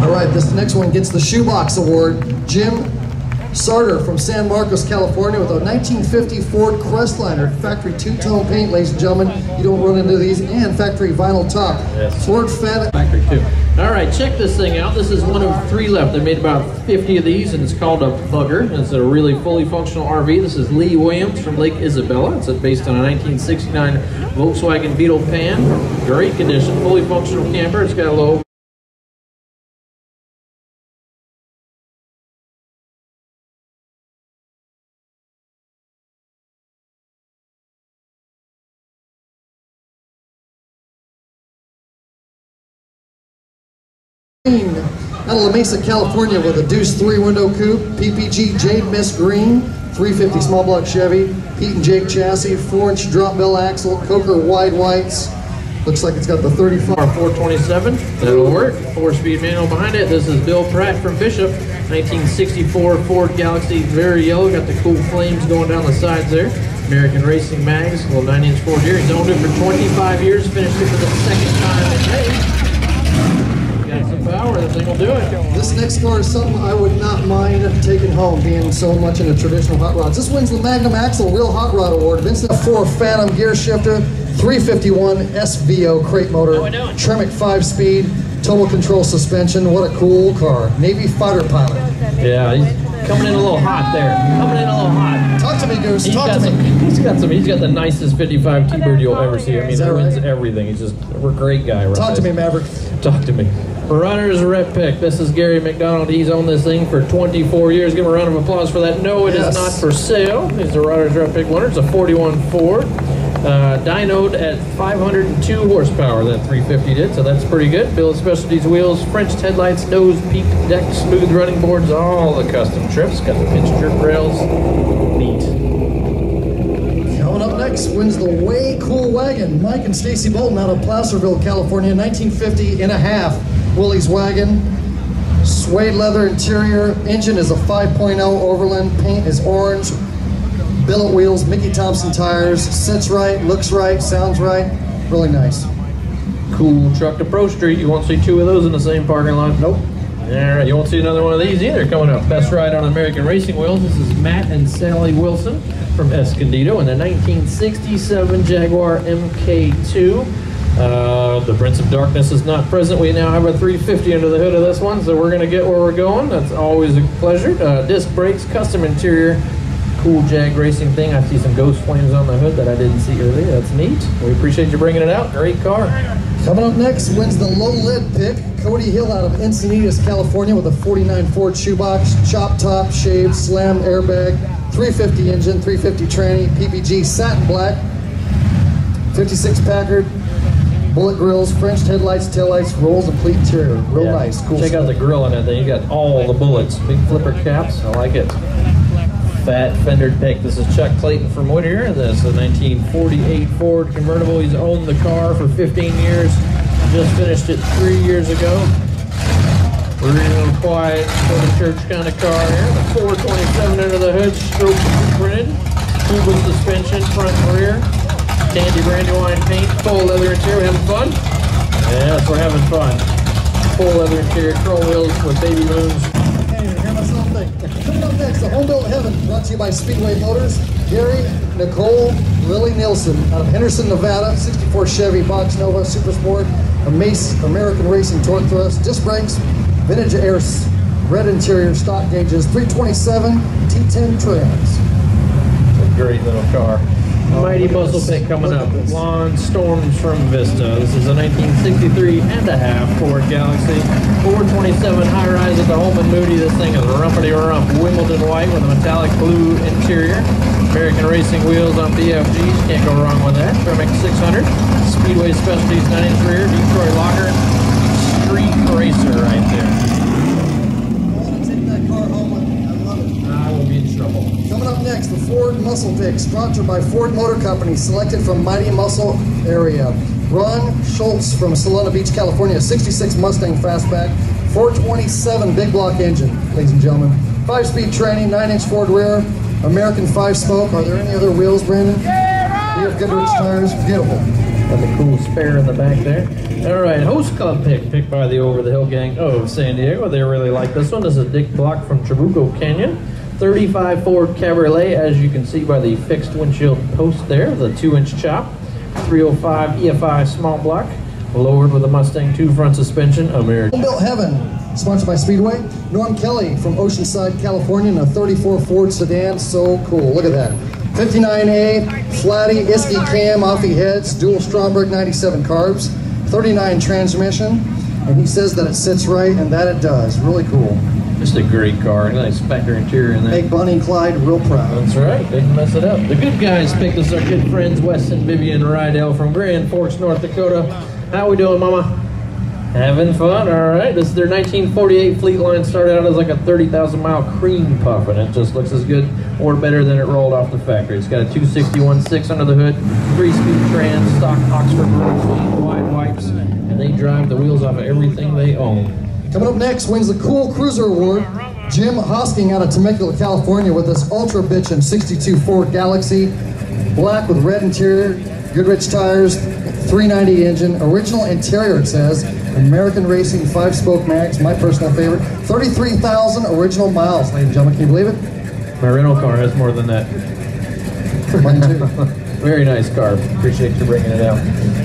All right, this next one gets the Shoebox Award. Jim Sarter from San Marcos, California, with a 1950 Ford Crestliner, factory two-tone paint, ladies and gentlemen. You don't run into these, and factory vinyl top. Yes. Ford Fat. Factory too. All right, check this thing out. This is one of 3 left. They made about 50 of these, and it's called a Bugger. It's a really fully functional RV. This is Lee Williams from Lake Isabella. It's based on a 1969 Volkswagen Beetle Pan. Great condition, fully functional camper. It's got a low out of La Mesa, California, with a Deuce 3-window coupe, PPG Jade Mist Green, 350 small block Chevy, Pete and Jake chassis, 4-inch drop bell axle, Coker wide whites. Looks like it's got the 35. 427, that'll work. 4-speed manual behind it. This is Bill Pratt from Bishop, 1964 Ford Galaxy, very yellow, got the cool flames going down the sides there. American Racing Mags, little 9-inch Ford here. He's owned it for 25 years, finished it for the 2nd time in May. Some power, this thing will do it. This next car is something I would not mind taking home, being so much into traditional hot rods. This wins the Magnum Axle Real Hot Rod Award. Vincent 4 Phantom gear shifter, 351 SVO crate motor, Tremec 5-speed, total control suspension. What a cool car. Navy fighter pilot. Yeah, he's coming in a little hot there. Coming in a little hot. Talk to me, Goose. Talk to me. He's got the nicest 55 T-Bird you'll ever see. I mean, he wins everything. He's just a great guy. Right? Talk to me, Maverick. Talk to me. Runner's Rep Pick. This is Gary McDonald. He's owned this thing for 24 years. Give him a round of applause for that. No, it is not for sale. He's the Runner's Rep Pick winner. It's a 41 Ford. Dynoed at 502 horsepower, that 350 did, so that's pretty good. Bill Specialties wheels, French headlights, nose, peak, deck, smooth running boards, all the custom trips. Got the pinch trip rails. Neat. Coming up next wins the Way Cool Wagon. Mike and Stacy Bolton out of Placerville, California, 1950 and a half Willys wagon. Suede leather interior. Engine is a 5.0 Overland. Paint is orange. Billet wheels, Mickey Thompson tires. Sits right, looks right, sounds right. Really nice. Cool truck to Pro Street. You won't see 2 of those in the same parking lot. Nope. All right, you won't see another one of these either coming up. Best ride on American Racing Wheels. This is Matt and Sally Wilson from Escondido in the 1967 Jaguar MK2. The Prince of Darkness is not present. We now have a 350 under the hood of this one, so we're going to get where we're going. That's always a pleasure. Disc brakes, custom interior, cool Jag racing thing. I see some ghost flames on the hood that I didn't see earlier. That's neat. We appreciate you bringing it out. Great car. Coming up next wins the low lead pick. Cody Hill out of Encinitas, California, with a 49 Ford shoebox, chop top, shaved, slam airbag, 350 engine, 350 tranny, PPG satin black, 56 Packard, bullet grills, French headlights, taillights, rolls, and complete interior. Real nice, cool. Check out the grill on that thing. You got all the bullets. Big flipper caps. I like it. Fat fendered pick. This is Chuck Clayton from Whittier. This is a 1948 Ford convertible. He's owned the car for 15 years. Just finished it 3 years ago. Real quiet, go to church kind of car here. The 427 under the hood, stroke printed. Cuba suspension, front and rear. Dandy Brandywine paint, full leather interior. Having fun? Yes, we're having fun. Full leather interior, chrome wheels with baby moons. Hey, hear myself think. Coming up next, the Home Built Heaven, brought to you by Speedway Motors. Gary, Nicole, Lily Nielsen out of Henderson, Nevada, 64 Chevy Box Nova Super Sport, a Mace American Racing Torque Thrust, disc brakes, vintage air, red interior, stock gauges, 327 T10 trims. A great little car. Mighty muscle pick coming up. Lawn Storms from Vista. This is a 1963 and a half Ford Galaxy. 427 high rise at the Holman Moody. This thing is rumpity rump. Wimbledon white with a metallic blue interior. American Racing wheels on BFGs. Can't go wrong with that. Tremec 600. Speedway Specialties 9-inch rear. Detroit locker. Street racer right there. I will be in trouble. Coming up next, the Ford Muscle Pick, sponsored by Ford Motor Company, selected from Mighty Muscle area. Ron Schultz from Solana Beach, California, 66 Mustang Fastback, 427 big block engine, ladies and gentlemen. 5-speed tranny, 9-inch Ford rear, American 5-spoke. Are there any other wheels, Brandon? You have Goodrich tires, beautiful. Got the cool spare in the back there. All right, host club picked by the Over the Hill gang of San Diego. They really like this one. This is Dick Block from Trabuco Canyon. 35 Ford Cabriolet, as you can see by the fixed windshield post there, the 2-inch chop. 305 EFI small block, lowered with a Mustang 2 front suspension. American. Built Heaven, sponsored by Speedway. Norm Kelly from Oceanside, California, in a 34 Ford sedan. So cool. Look at that. 59A, flatty, Iski cam, offy heads, dual Stromberg 97 carbs, 39 transmission, and he says that it sits right, and that it does. Really cool. Just a great car. Nice factory interior in there. Make Bonnie and Clyde real proud. That's right. Didn't mess it up. The Good Guys picked us our good friends Wes and Vivian Rydell from Grand Forks, North Dakota. How we doing, Mama? Having fun, all right. This is their 1948 Fleet Line. Started out as like a 30,000-mile cream puff, and it just looks as good or better than it rolled off the factory. It's got a 261.6 under the hood, 3-speed trans, stock Oxford Road, wide wipes, and they drive the wheels off of everything they own. Coming up next wins the Cool Cruiser Award, Jim Hosking out of Temecula, California, with this ultra bitchin' 62 Ford Galaxy, black with red interior, Goodrich tires, 390 engine, original interior it says, American Racing 5-spoke mags, my personal favorite, 33,000 original miles, ladies and gentlemen, can you believe it? My rental car has more than that. Mine too. Very nice car. Appreciate you bringing it out.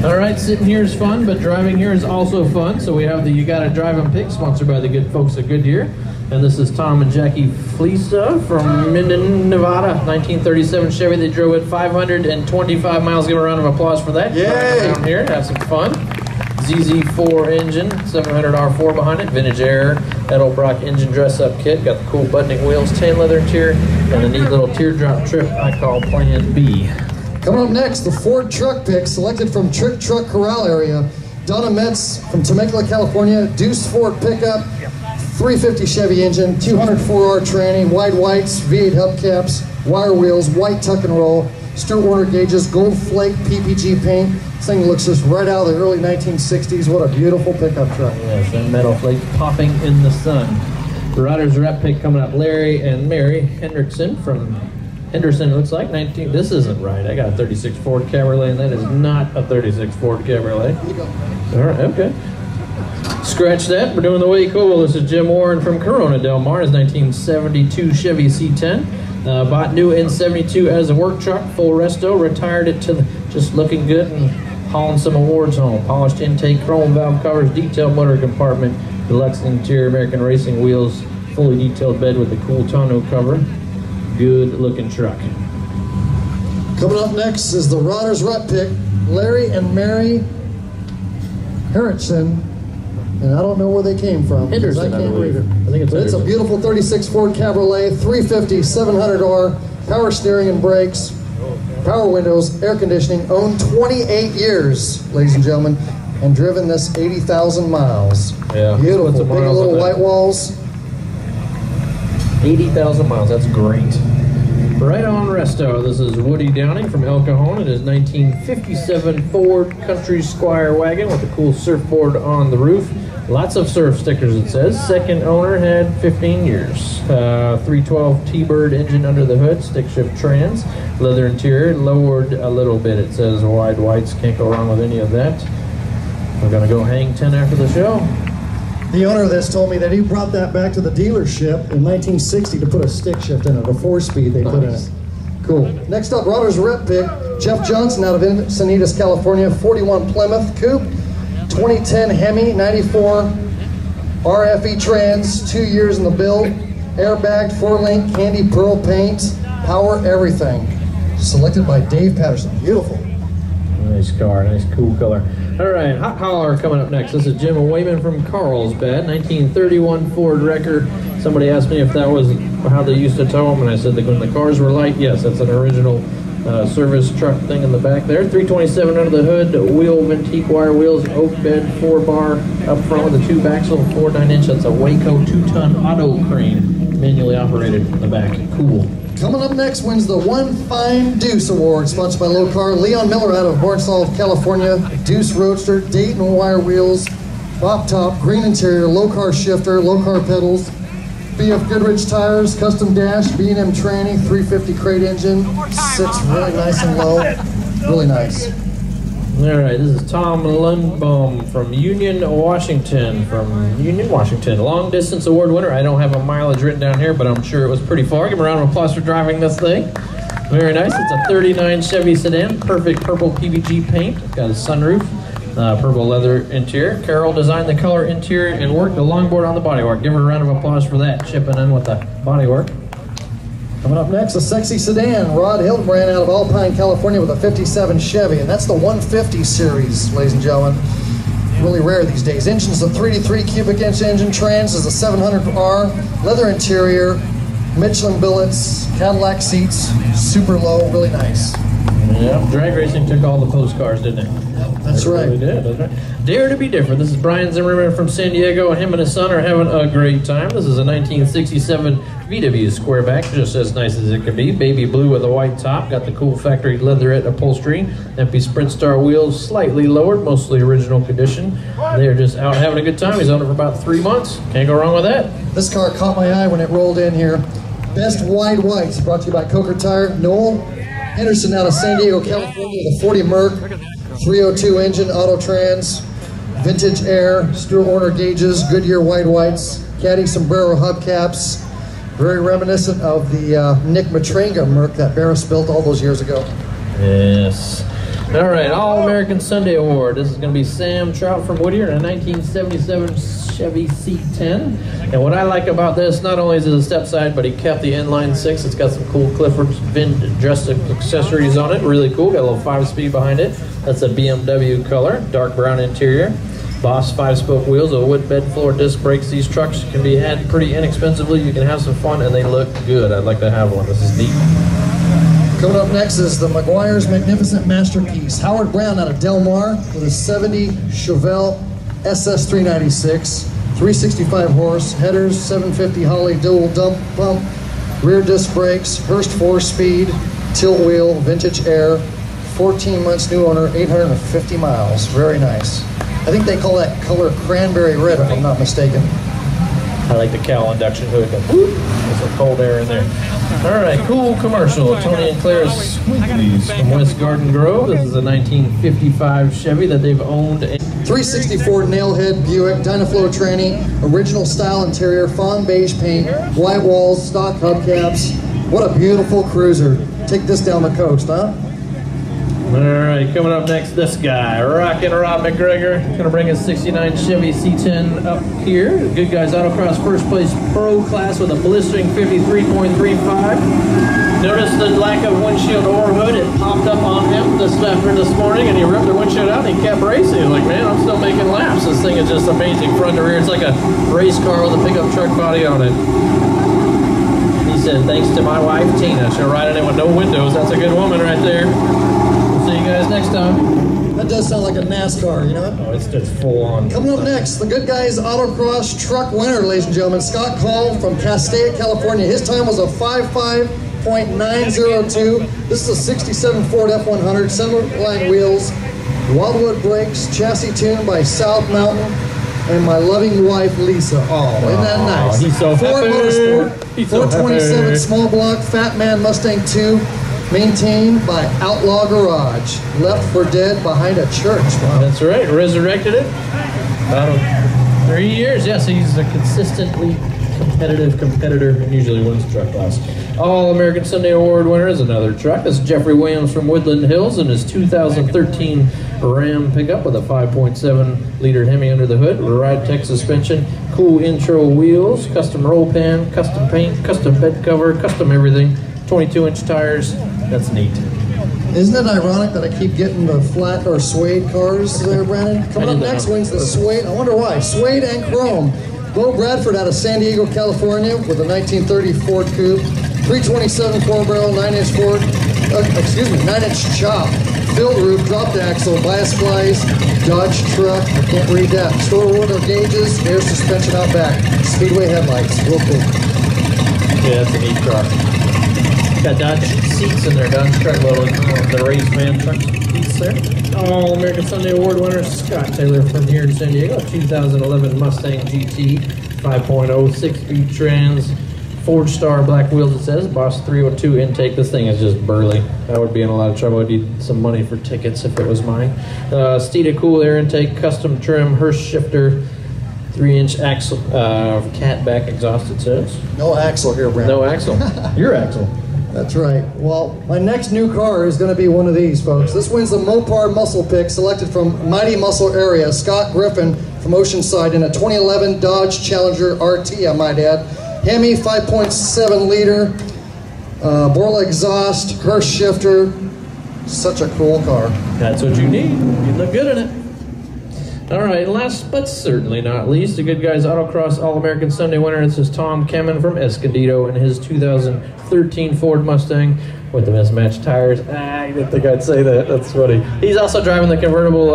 All right, sitting here is fun, but driving here is also fun. So we have the You Gotta Drive 'em pick, sponsored by the good folks at Goodyear. And this is Tom and Jackie Fleesa from Minden, Nevada, 1937 Chevy. They drove it 525 miles. Give a round of applause for that. Yay! Down here, have some fun. ZZ4 engine, 700 R4 behind it, vintage air, Edelbrock engine dress-up kit, got the cool buttoning wheels, tan leather interior, and a neat little teardrop trip I call Plan B. Coming up next, the Ford truck pick, selected from Trick Truck Corral area. Donna Metz from Temecula, California, Deuce Ford pickup, 350 Chevy engine, 204R tranny, wide whites, V8 hubcaps, wire wheels, white tuck and roll, Stuart Warner gauges, gold flake PPG paint. This thing looks just right out of the early 1960s. What a beautiful pickup truck. Yes, and metal flakes popping in the sun. The Riders Rep pick coming up, Larry and Mary Hendrickson from Henderson, it looks like 19. This isn't right. I got a 36 Ford Cabriolet, and that is not a 36 Ford Cabriolet. All right, okay. Scratch that. We're doing the way cool. This is Jim Warren from Corona Del Mar. His 1972 Chevy C10. Bought new in 72 as a work truck, full resto. Retired it to just looking good and hauling some awards home. Polished intake, chrome valve covers, detailed motor compartment, deluxe interior, American Racing wheels, fully detailed bed with the cool tonneau cover. Good looking truck. Coming up next is the Riders Rep pick, Larry and Mary Harrison, and I don't know where they came from. Henderson, I can't read it. I think But it's a beautiful 36 Ford Cabriolet, 350, 700R, power steering and brakes, power windows, air conditioning, owned 28 years, ladies and gentlemen, and driven this 80,000 miles. Yeah. Beautiful, What's the big miles little on that? white walls. 80,000 miles, that's great. Right on resto, this is Woody Downing from El Cajon. It is 1957 Ford Country Squire wagon with a cool surfboard on the roof. Lots of surf stickers, it says. Second owner had 15 years. 312 T-Bird engine under the hood, stick shift trans, leather interior, lowered a little bit. It says wide whites, can't go wrong with any of that. We're gonna go hang 10 after the show. The owner of this told me that he brought that back to the dealership in 1960 to put a stick shift in it, a 4-speed they put in it. Cool. Next up, Riders Rep pick, Jeff Johnson out of Encinitas, California, 41 Plymouth Coupe, 2010 Hemi, 94 RFE trans, 2 years in the build, airbagged, 4-link, candy pearl paint, power everything. Selected by Dave Patterson. Beautiful. Nice car, nice cool color. All right, Hot Holler coming up next. This is Jim Wayman from Carlsbad, 1931 Ford Wrecker. Somebody asked me if that was how they used to tow them, and I said that when the cars were light, yes, that's an original service truck thing in the back there. 327 under the hood, wheel Ventique wire wheels, oak bed, 4-bar up front with a 2-axle, 4 9-inch. That's a Waco 2-ton auto crane, manually operated in the back. Cool. Coming up next wins the One Fine Deuce Award, sponsored by Low Car. Leon Miller out of Bornsdale, California. Deuce Roadster, Dayton wire wheels, pop top, green interior, low car shifter, low car pedals, BF Goodrich tires, custom dash, B&M tranny, 350 crate engine. Sits really nice and low. Really nice. All right, this is Tom Lundbaum from Union, Washington. Long distance award winner. I don't have a mileage written down here, but I'm sure it was pretty far. Give him a round of applause for driving this thing. Very nice. It's a 39 Chevy sedan, perfect purple PVG paint. Got a sunroof, purple leather interior. Carroll designed the color interior and worked the longboard on the bodywork. Give her a round of applause for that, chipping in with the bodywork. Coming up next, a sexy sedan. Rod Hildebrand out of Alpine, California with a 57 Chevy, and that's the 150 series, ladies and gentlemen. Really rare these days. Engine's a 3 cubic inch engine. Trans is a 700R. Leather interior, Michelin billets, Cadillac seats, super low, really nice. Yeah, drag racing took all the postcards, didn't it? That's right. Really did. That's right. Dare to be different. This is Brian Zimmerman from San Diego, and him and his son are having a great time. This is a 1967 VW Squareback, just as nice as it can be. Baby blue with a white top, got the cool factory leatherette upholstery, empty Sprint Star wheels, slightly lowered, mostly original condition. They are just out having a good time. He's owned it for about 3 months. Can't go wrong with that. This car caught my eye when it rolled in here. Best Wide Whites, brought to you by Coker Tire. Noel Henderson out of San Diego, California, with a 40 Merc, 302 engine, auto trans, vintage air, Stuart Warner gauges, Goodyear Wide Whites, caddy sombrero hubcaps, very reminiscent of the Nick Matringa Merc that Barris built all those years ago. Yes. All right, All-American Sunday Award. This is going to be Sam Trout from Whittier in a 1977 Chevy C10. And what I like about this, not only is it a step side, but he kept the inline 6. It's got some cool Clifford VIN-dressed accessories on it. Really cool. Got a little 5-speed behind it. That's a BMW color, dark brown interior. Boss 5-spoke wheels, a wood bed floor disc brakes. These trucks can be had pretty inexpensively. You can have some fun, and they look good. I'd like to have one. This is neat. Coming up next is the Meguiar's Magnificent Masterpiece. Howard Brown out of Del Mar with a 70 Chevelle SS 396, 365 horse, headers, 750 Holley dual dump pump, rear disc brakes, Hurst 4-speed, tilt wheel, vintage air, 14 months new owner, 850 miles. Very nice. I think they call that color cranberry red, if I'm not mistaken. I like the cowl induction hood. There's some cold air in there. All right, cool commercial. Tony and Claire Squinkleys from West Garden Grove. This is a 1955 Chevy that they've owned. 364 Nailhead Buick, Dynaflow tranny, original style interior, fawn beige paint, white walls, stock hubcaps. What a beautiful cruiser. Take this down the coast, huh? All right, coming up next, this guy, Rockin' Rob McGregor. Gonna bring his 69 Chevy C10 up here. Good Guys Autocross first place pro class with a blistering 53.35. Notice the lack of windshield or hood. It popped up on him this morning, and he ripped the windshield out and he kept racing. He's like, man, I'm still making laps. This thing is just amazing front to rear. It's like a race car with a pickup truck body on it. He said, thanks to my wife, Tina. She'll ride in it with no windows. That's a good woman right there. See you guys next time. That does sound like a NASCAR, you know? Oh, it's just full on. Coming up next, the Good Guys Autocross truck winner, ladies and gentlemen, Scott Call from Castaic, California. His time was a 55.902. This is a 67 Ford F100, center-line wheels, Wildwood brakes, chassis tuned by South Mountain, and my loving wife, Lisa. Oh, isn't that nice? He's so Ford happy. Motorsport, He's so 427 happy. small block, Fat Man Mustang 2. Maintained by Outlaw Garage. Left for dead behind a church. Wow. That's right. Resurrected it. About 3 years. Yes, he's a consistently competitive competitor and usually wins the truck class. All-American Sunday Award winner is another truck. This is Jeffrey Williams from Woodland Hills in his 2013 Ram pickup with a 5.7-liter Hemi under the hood, Ride Tech suspension, cool intro wheels, custom roll pan, custom paint, custom bed cover, custom everything, 22-inch tires. That's neat. Isn't it ironic that I keep getting the flat or suede cars there, Brandon? Coming up next wins the suede. I wonder why. Suede and chrome. Bo Bradford out of San Diego, California with a 1930 Ford Coupe. 327 4-barrel, 9-inch Ford, 9-inch chop. Filled roof, dropped axle, bias splice, Dodge truck. I can't read that. Store order gauges, air suspension out back. Speedway headlights. Real cool. Yeah, that's a neat car. Got Dodge seats in there, Dodge truck logo, the race van truck seats there. All-American Sunday Award winner Scott Taylor from here in San Diego, 2011 Mustang GT, 5.0, 6-speed trans, Forge Star black wheels, it says. Boss 302 intake. This thing is just burly. I would be in a lot of trouble. I'd need some money for tickets if it was mine. Steeda cool air intake, custom trim, Hurst shifter, 3-inch axle, cat back exhaust, it says. No axle here, Brent. No axle. Your axle. That's right. Well, my next new car is going to be one of these, folks. This wins the Mopar Muscle Pick, selected from Mighty Muscle Area. Scott Griffin from Oceanside in a 2011 Dodge Challenger RT, I might add. Hemi 5.7 liter, Borla exhaust, Hurst shifter. Such a cool car. That's what you need. You look good in it. All right, last but certainly not least, the Good Guys Autocross All-American Sunday winner. This is Tom Kemen from Escondido in his 2013 Ford Mustang with the mismatched tires. I didn't think I'd say that. That's funny. He's also driving the convertible,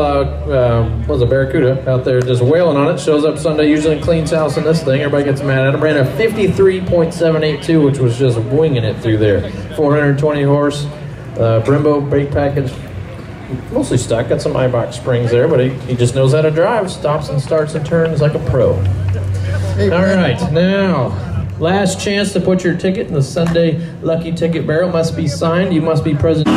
Barracuda out there, just wailing on it. Shows up Sunday, usually cleans house in this thing. Everybody gets mad at him. Ran a 53.782, which was just winging it through there. 420 horse, Brembo brake package. Mostly stuck, got some Eibach springs there, but he just knows how to drive. Stops and starts and turns like a pro. Hey, all right, now, last chance to put your ticket in the Sunday Lucky Ticket Barrel. Must be signed. You must be present.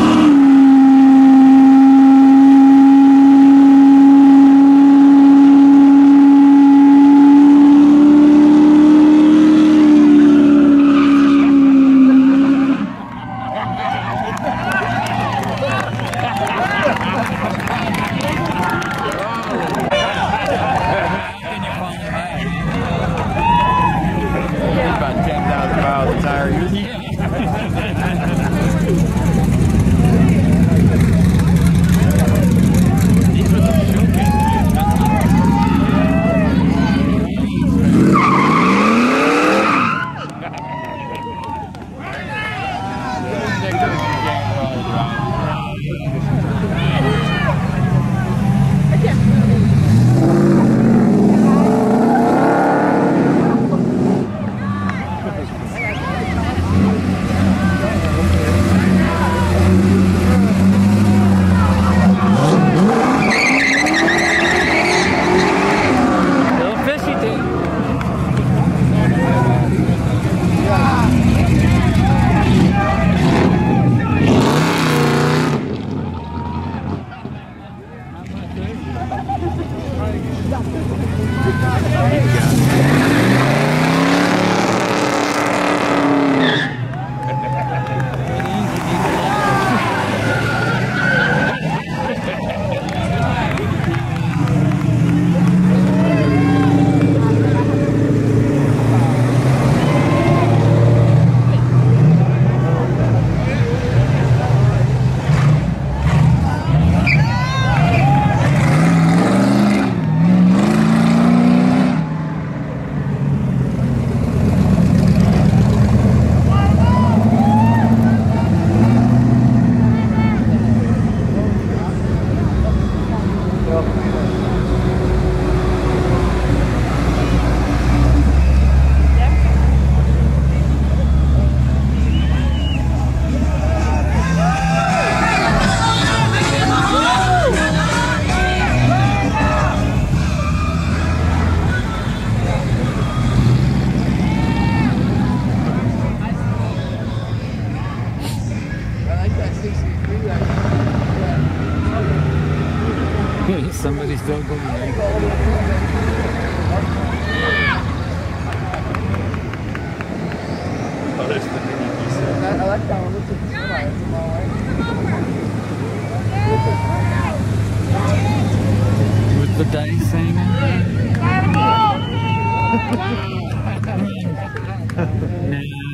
Somebody's still going there. Oh, there's the mini piece. I like that one. Look at the with the dice hanging. Nah.